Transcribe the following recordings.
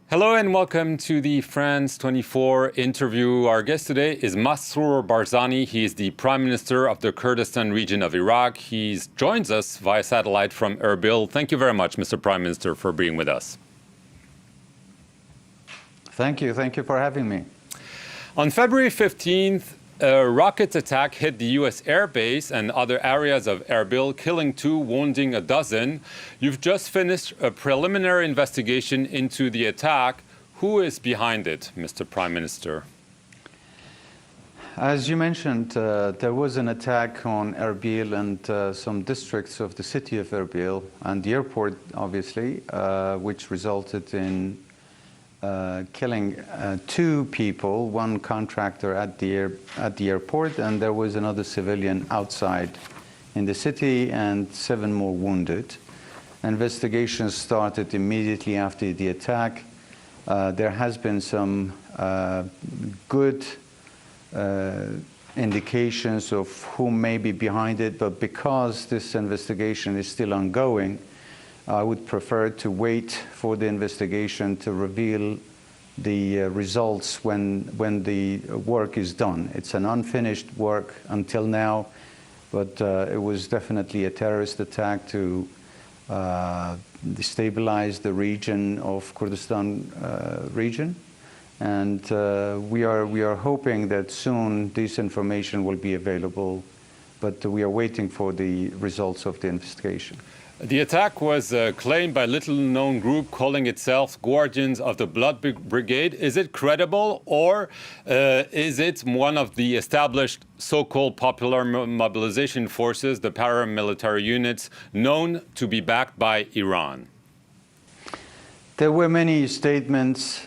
Hello and welcome to the France24 interview. Our guest today is Măsrur Barzani. He is the Prime Minister of the Kurdistan region of Iraq. He joins us via satellite from Erbil. Thank you very much, Mr. Prime Minister, for being with us. Thank you. Thank you for having me. On February 15th, a rocket attack hit the U.S. airbase and other areas of Erbil, killing 2, wounding a dozen. You've just finished a preliminary investigation into the attack. Who is behind it, Mr. Prime Minister? As you mentioned, there was an attack on Erbil and some districts of the city of Erbil and the airport, obviously, which resulted in killing 2 people, 1 contractor at the airport, and there was another civilian outside in the city, and 7 more wounded. Investigations started immediately after the attack. There has been some good indications of who may be behind it, but because this investigation is still ongoing, I would prefer to wait for the investigation to reveal the results when the work is done. It's an unfinished work until now, but it was definitely a terrorist attack to destabilize the region of Kurdistan region. And we are hoping that soon this information will be available, but we are waiting for the results of the investigation. The attack was claimed by a little-known group calling itself Guardians of the Blood Brigade. Is it credible, or is it one of the established so-called popular mobilization forces, the paramilitary units, known to be backed by Iran? There were many statements.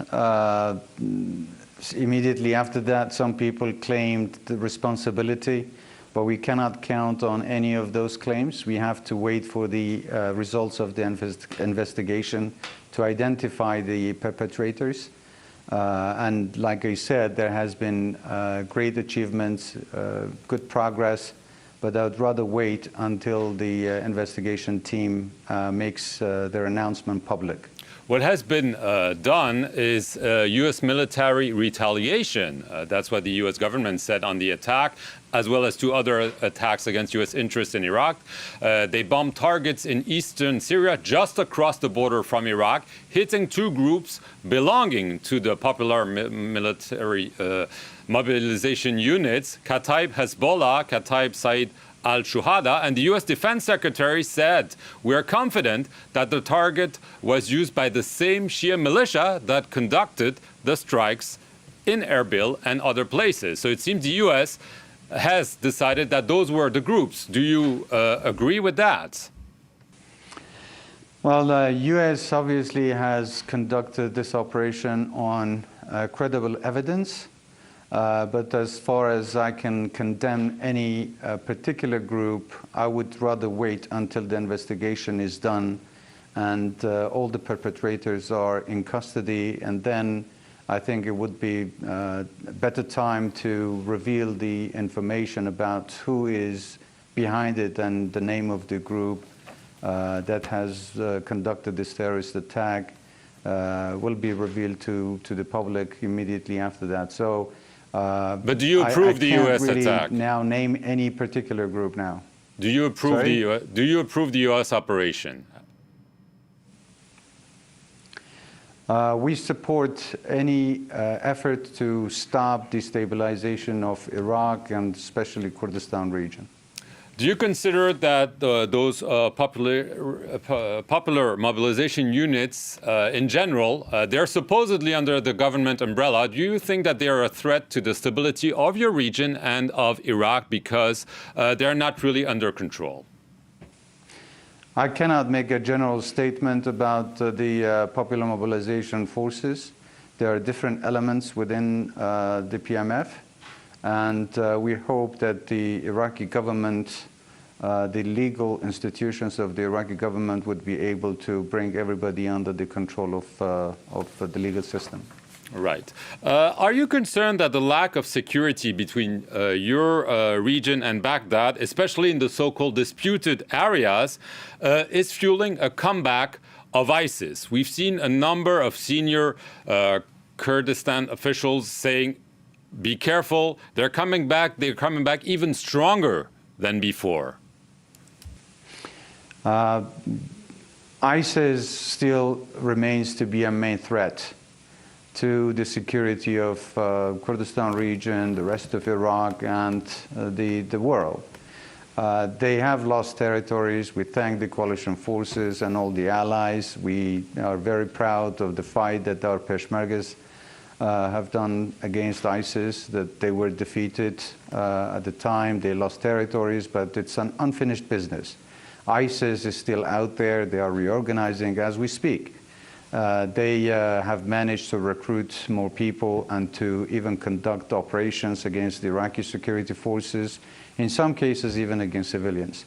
Immediately after that, some people claimed the responsibility, but we cannot count on any of those claims. We have to wait for the results of the investigation to identify the perpetrators. And like I said, there has been great achievements, good progress, but I would rather wait until the investigation team makes their announcement public. What has been done is U.S. military retaliation. That's what the U.S. government said on the attack, as well as 2 other attacks against U.S. interests in Iraq. They bombed targets in eastern Syria, just across the border from Iraq, hitting 2 groups belonging to the popular military mobilization units, Kataib Hezbollah, Kataib Said al-Shuhada, and the U.S. Defense Secretary said, "We are confident that the target was used by the same Shia militia that conducted the strikes in Erbil and other places." So it seems the U.S. has decided that those were the groups. Do you agree with that? Well, the U.S. obviously has conducted this operation on credible evidence. But as far as I can condemn any particular group, I would rather wait until the investigation is done and all the perpetrators are in custody, and then I think it would be a better time to reveal the information about who is behind it, and the name of the group that has conducted this terrorist attack will be revealed to the public immediately after that. So. But do you approve the U.S. really attack? Now name any particular group now. Do you approve Do you approve the U.S. operation? We support any effort to stop destabilization of Iraq and especially Kurdistan region. Do you consider that those popular mobilization units in general, they're supposedly under the government umbrella? Do you think that they are a threat to the stability of your region and of Iraq because they're not really under control? I cannot make a general statement about the popular mobilization forces. There are different elements within the PMF. And we hope that the Iraqi government, the legal institutions of the Iraqi government would be able to bring everybody under the control of the legal system. Right. Are you concerned that the lack of security between your region and Baghdad, especially in the so-called disputed areas, is fueling a comeback of ISIS. We've seen a number of senior Kurdistan officials saying, be careful, they're coming back even stronger than before. ISIS still remains to be a main threat to the security of Kurdistan region, the rest of Iraq, and the world. They have lost territories. We thank the coalition forces and all the allies. We are very proud of the fight that our Peshmergas have done against ISIS, that they were defeated at the time. They lost territories, but it's an unfinished business. ISIS is still out there. They are reorganizing as we speak. They have managed to recruit more people and to even conduct operations against the Iraqi security forces, in some cases even against civilians.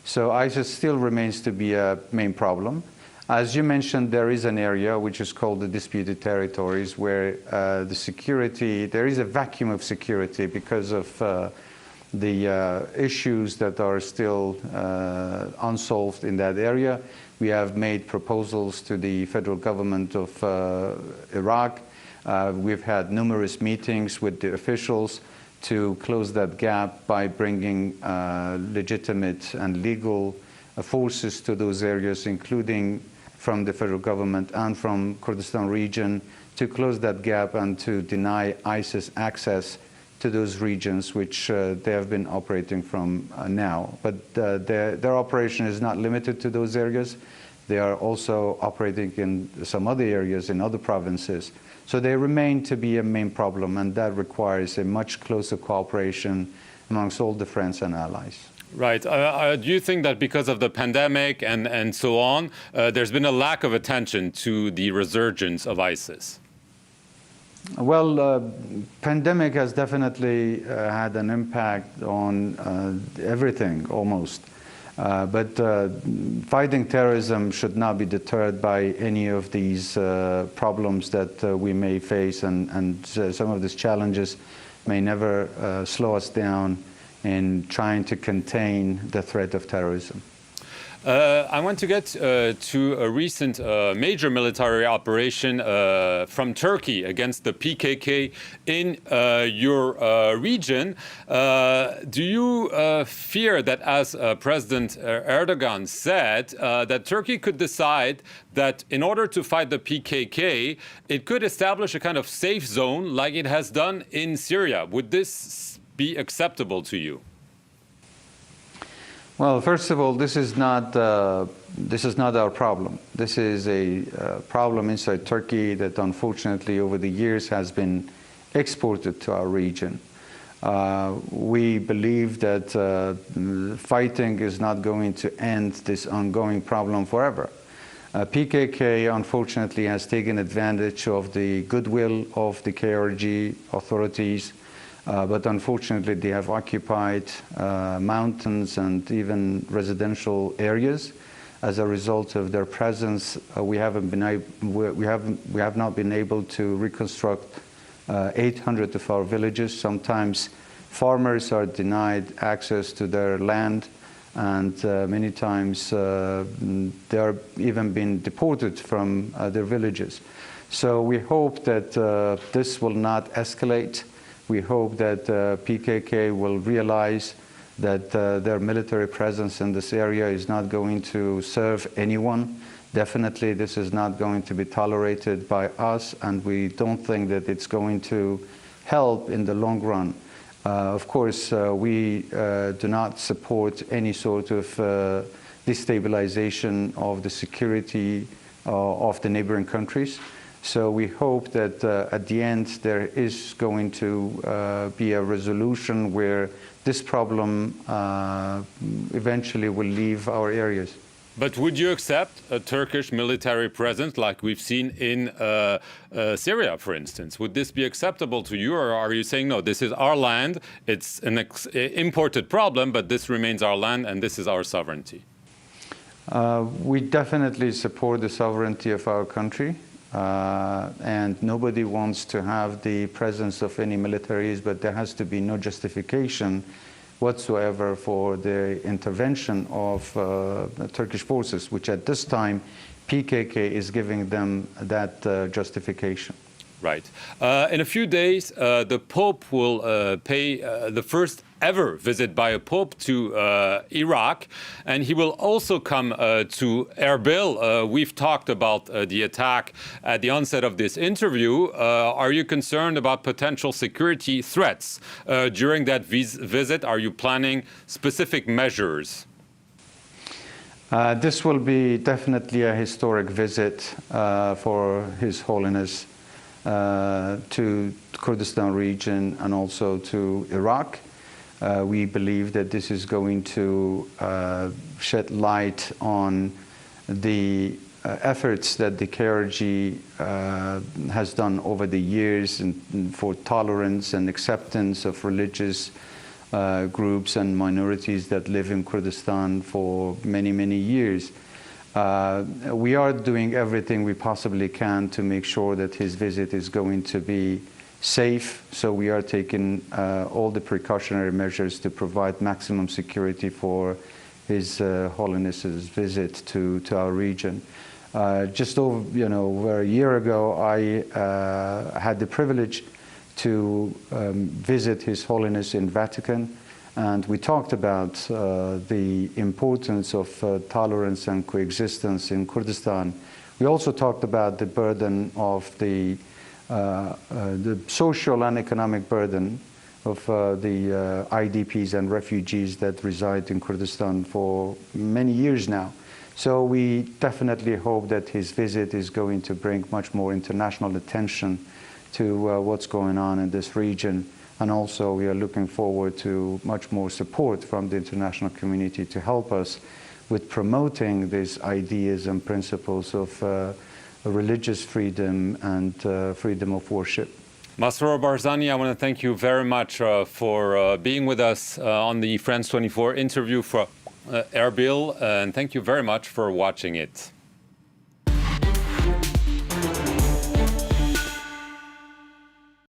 So ISIS still remains to be a main problem. As you mentioned, there is an area which is called the disputed territories where the security, there is a vacuum of security because of the issues that are still unsolved in that area. We have made proposals to the federal government of Iraq. We've had numerous meetings with the officials to close that gap by bringing legitimate and legal forces to those areas, including from the federal government and from Kurdistan region, to close that gap and to deny ISIS access to those regions which they have been operating from now. But their operation is not limited to those areas. They are also operating in some other areas in other provinces. So they remain to be a main problem, and that requires a much closer cooperation amongst all the friends and allies. Right. Do you think that because of the pandemic and so on, there's been a lack of attention to the resurgence of ISIS? Well, pandemic has definitely had an impact on everything, almost. But fighting terrorism should not be deterred by any of these problems that we may face, and some of these challenges may never slow us down in trying to contain the threat of terrorism. I want to get to a recent major military operation from Turkey against the PKK in your region. Do you fear that, as President Erdogan said, that Turkey could decide that in order to fight the PKK, it could establish a kind of safe zone like it has done in Syria? Would this be acceptable to you? Well, first of all, this is not our problem. This is a problem inside Turkey that, unfortunately, over the years has been exported to our region. We believe that fighting is not going to end this ongoing problem forever. PKK, unfortunately, has taken advantage of the goodwill of the KRG authorities. But unfortunately, they have occupied mountains and even residential areas. As a result of their presence, we have not been able to reconstruct 800 of our villages. Sometimes farmers are denied access to their land, and many times they are even being deported from their villages. So we hope that this will not escalate. We hope that PKK will realize that their military presence in this area is not going to serve anyone. Definitely, this is not going to be tolerated by us, and we don't think that it's going to help in the long run. Of course, we do not support any sort of destabilization of the security of the neighboring countries. So we hope that at the end there is going to be a resolution where this problem eventually will leave our areas. But would you accept a Turkish military presence like we've seen in Syria, for instance? Would this be acceptable to you, or are you saying, no, this is our land, it's an imported problem, but this remains our land and this is our sovereignty? We definitely support the sovereignty of our country. And nobody wants to have the presence of any militaries, but there has to be no justification whatsoever for the intervention of Turkish forces, which at this time PKK is giving them that justification. Right. In a few days, the Pope will pay the first ever visit by a Pope to Iraq, and he will also come to Erbil. We've talked about the attack at the onset of this interview. Are you concerned about potential security threats during that visit? Are you planning specific measures? This will be definitely a historic visit for His Holiness to Kurdistan region and also to Iraq. We believe that this is going to shed light on the efforts that the clergy has done over the years for tolerance and acceptance of religious groups and minorities that live in Kurdistan for many, many years. We are doing everything we possibly can to make sure that his visit is going to be safe, so we are taking all the precautionary measures to provide maximum security for His Holiness's visit to our region. Just over a year ago, I had the privilege to visit His Holiness in Vatican, and we talked about the importance of tolerance and coexistence in Kurdistan. We also talked about the burden of the social and economic burden of the IDPs and refugees that reside in Kurdistan for many years now. So we definitely hope that his visit is going to bring much more international attention to what's going on in this region. And also we are looking forward to much more support from the international community to help us with promoting these ideas and principles of religious freedom and freedom of worship. Măsrur Barzani, I want to thank you very much for being with us on the France24 interview for Erbil, and thank you very much for watching it.